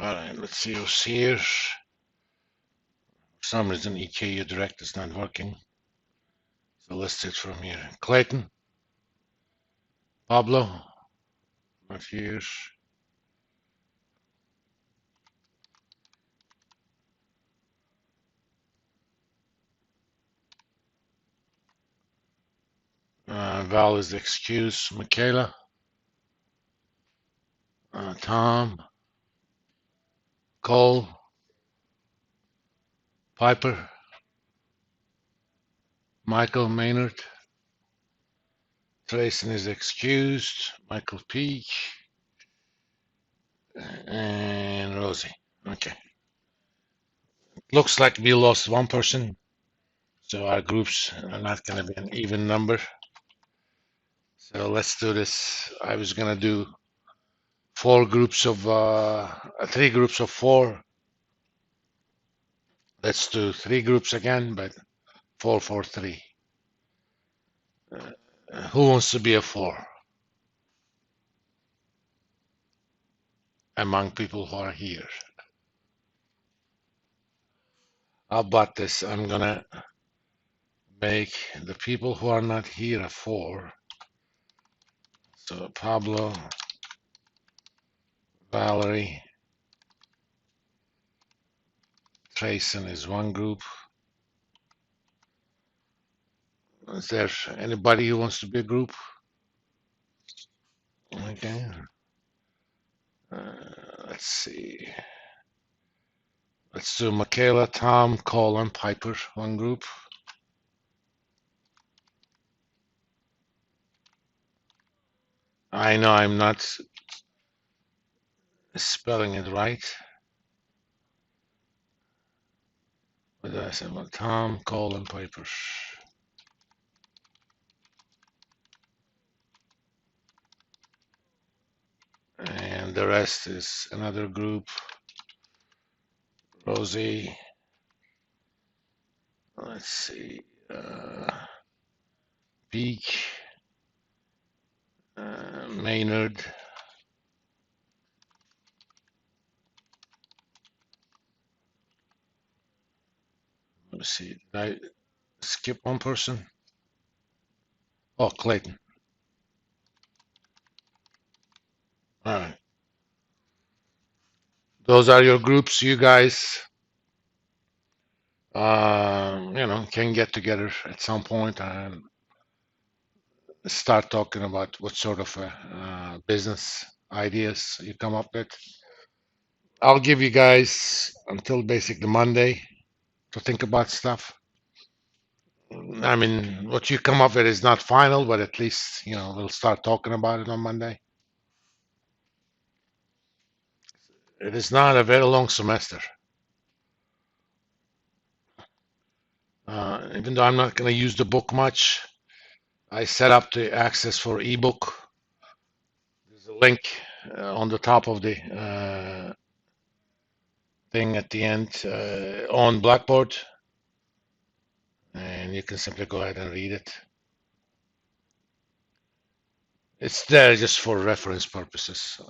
All right, let's see who's here. For some reason, EKU Direct is not working. So let's see it from here. Clayton, Pablo, not here. Val is excused. Michaela, Tom, Cole, Piper, Michael Maynard, Trayson is excused. Michael Peach, and Rosie. Okay. Looks like we lost one person, so our groups are not going to be an even number. So let's do this. I was going to do three groups of four. Let's do three groups again, but 4-4-3. Who wants to be a four among people who are here? How about this? I'm gonna make the people who are not here a four. So Pablo, Valerie, Trayson is one group. Is there anybody who wants to be a group? Okay. Let's see. Let's do Michaela, Tom, Cole, and Piper, one group. I know I'm not spelling it right. What did I say? Well, Tom, Cole, and Piper. And the rest is another group. Rosie. Let's see. Peak. Maynard. Let's see. Did I skip one person? Oh, Clayton. All right. Those are your groups. You guys, can get together at some point and start talking about what sort of business ideas you come up with. I'll give you guys until basically Monday to think about stuff. I mean, what you come up with is not final, but at least, we'll start talking about it on Monday. It is not a very long semester. Even though I'm not going to use the book much, I set up the access for ebook. There's a link on the top of the thing at the end on Blackboard, and you can simply go ahead and read it. It's there just for reference purposes.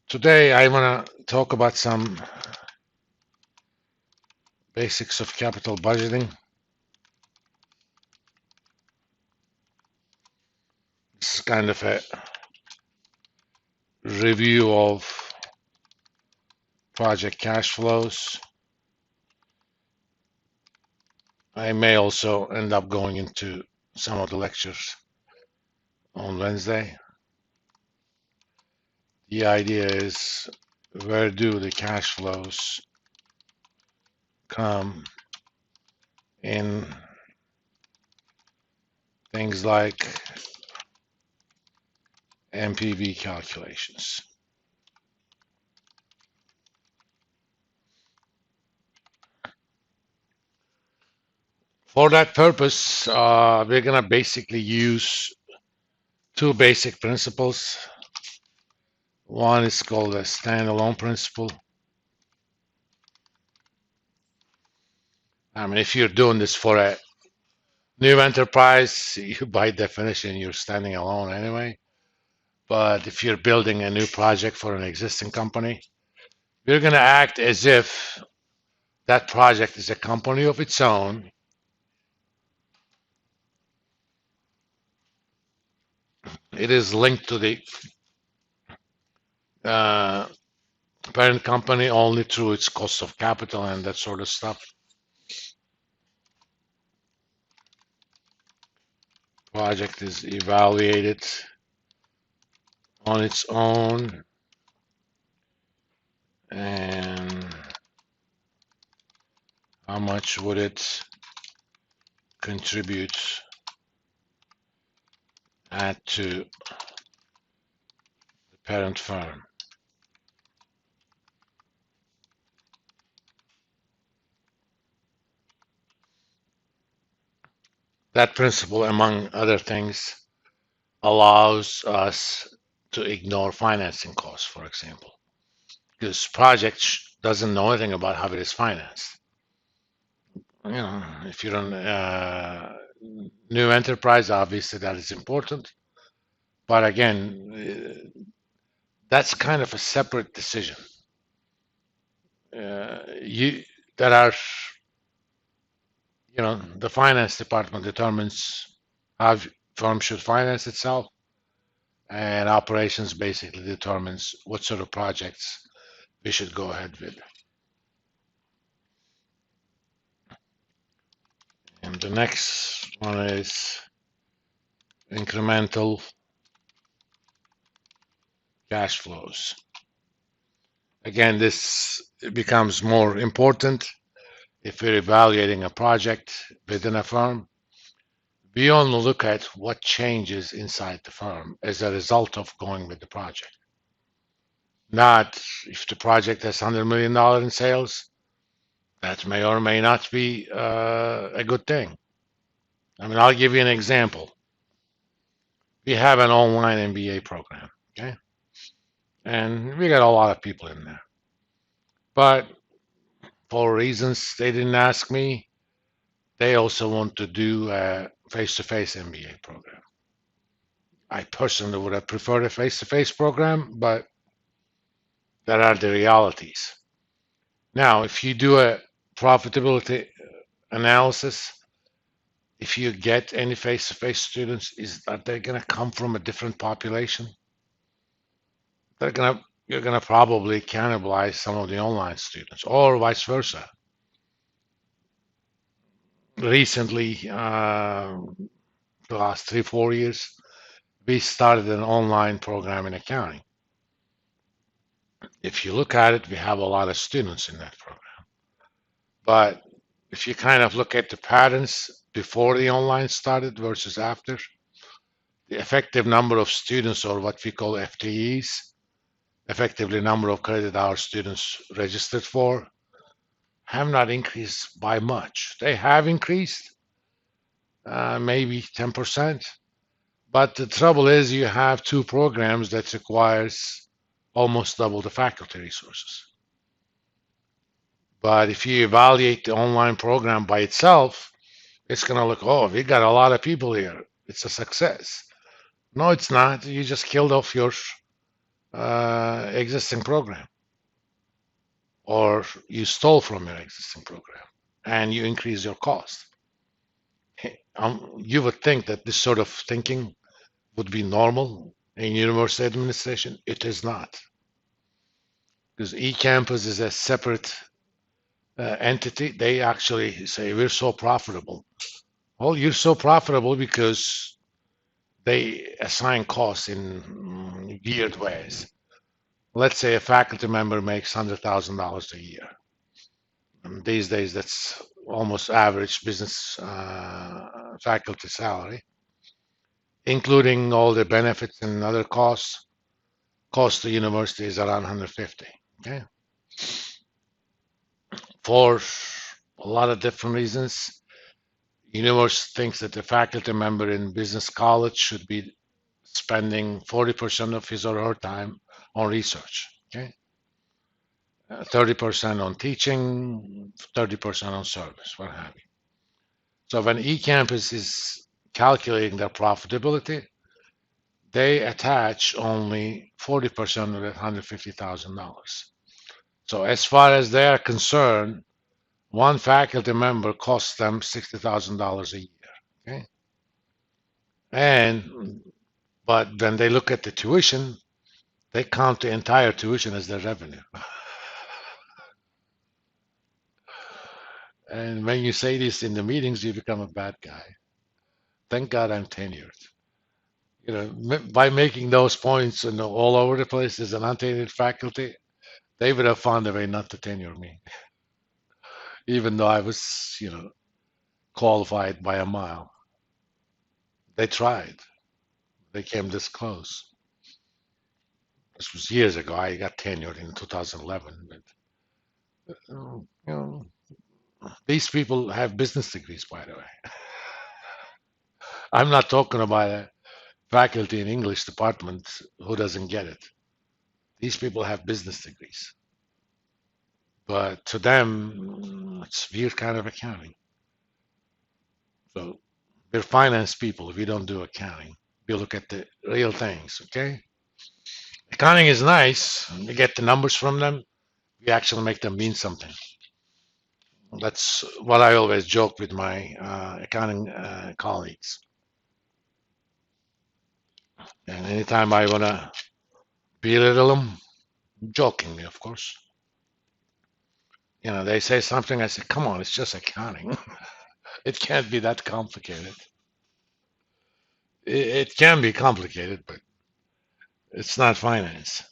Today, I want to talk about some basics of capital budgeting. This is kind of a review of project cash flows. I may also end up going into some of the lectures on Wednesday. The idea is, where do the cash flows come in things like NPV calculations? For that purpose, we're going to basically use two basic principles. One is called a standalone principle. I mean, if you're doing this for a new enterprise, you by definition, you're standing alone anyway. But if you're building a new project for an existing company, you're going to act as if that project is a company of its own. It is linked to the uh, parent company only through its cost of capital and that sort of stuff. Project is evaluated on its own, and how much would it contribute add to the parent firm. That principle, among other things, allows us to ignore financing costs, for example, because project doesn't know anything about how it is financed. You know, if you're a new enterprise, obviously that is important. But again, that's kind of a separate decision. You There are, the finance department determines how firm should finance itself, and operations basically determines what sort of projects we should go ahead with. And the next one is incremental cash flows. Again, this becomes more important if we're evaluating a project within a firm. We only look at what changes inside the firm as a result of going with the project. Not if the project has $100 million in sales, that may or may not be a good thing. I mean, I'll give you an example. We have an online MBA program, okay? And we got a lot of people in there. But for reasons they didn't ask me, they also want to do a face-to-face MBA program. I personally would have preferred a face-to-face program, but that are the realities. Now, if you do a profitability analysis, if you get any face-to-face students, are they going to come from a different population? You're gonna probably cannibalize some of the online students, or vice versa. Recently, the last 3-4 years, we started an online program in accounting. If you look at it, we have a lot of students in that program. But if you kind of look at the patterns before the online started versus after, the effective number of students, or what we call FTEs, effectively number of credit hours students registered for, have not increased by much. They have increased, maybe 10%. But the trouble is you have two programs that requires almost double the faculty resources. But if you evaluate the online program by itself, it's going to look, oh, we got a lot of people here. It's a success. No, it's not. You just killed off your existing program, or you stole from your existing program, and you increase your cost. You would think that this sort of thinking would be normal in university administration. It is not, because eCampus is a separate entity. They actually say we're so profitable. Well, you're so profitable because they assign costs in weird ways. Let's say a faculty member makes $100,000 a year. And these days, that's almost average business faculty salary, including all the benefits and other costs. Cost to university is around 150. Okay, for a lot of different reasons, university thinks that the faculty member in business college should be spending 40% of his or her time on research. Okay, 30% on teaching, 30% on service, what have you. So when eCampus is calculating their profitability, they attach only 40% of that $150,000. So as far as they are concerned, one faculty member costs them $60,000 a year. Okay, and but when they look at the tuition, they count the entire tuition as their revenue. And when you say this in the meetings, you become a bad guy. Thank God I'm tenured. By making those points and all over the place as an untenured faculty, they would have found a way not to tenure me, even though I was, qualified by a mile. They tried. They came this close. This was years ago. I got tenured in 2011. But, these people have business degrees, by the way. I'm not talking about a faculty in English department who doesn't get it. These people have business degrees. But to them, it's weird kind of accounting. So we're finance people. We don't do accounting. We look at the real things, okay? Accounting is nice. We get the numbers from them. We actually make them mean something. That's what I always joke with my accounting colleagues. And anytime I want to belittle them, jokingly, of course, they say something, I say, come on, it's just accounting. It can't be that complicated. It can be complicated, but it's not finance.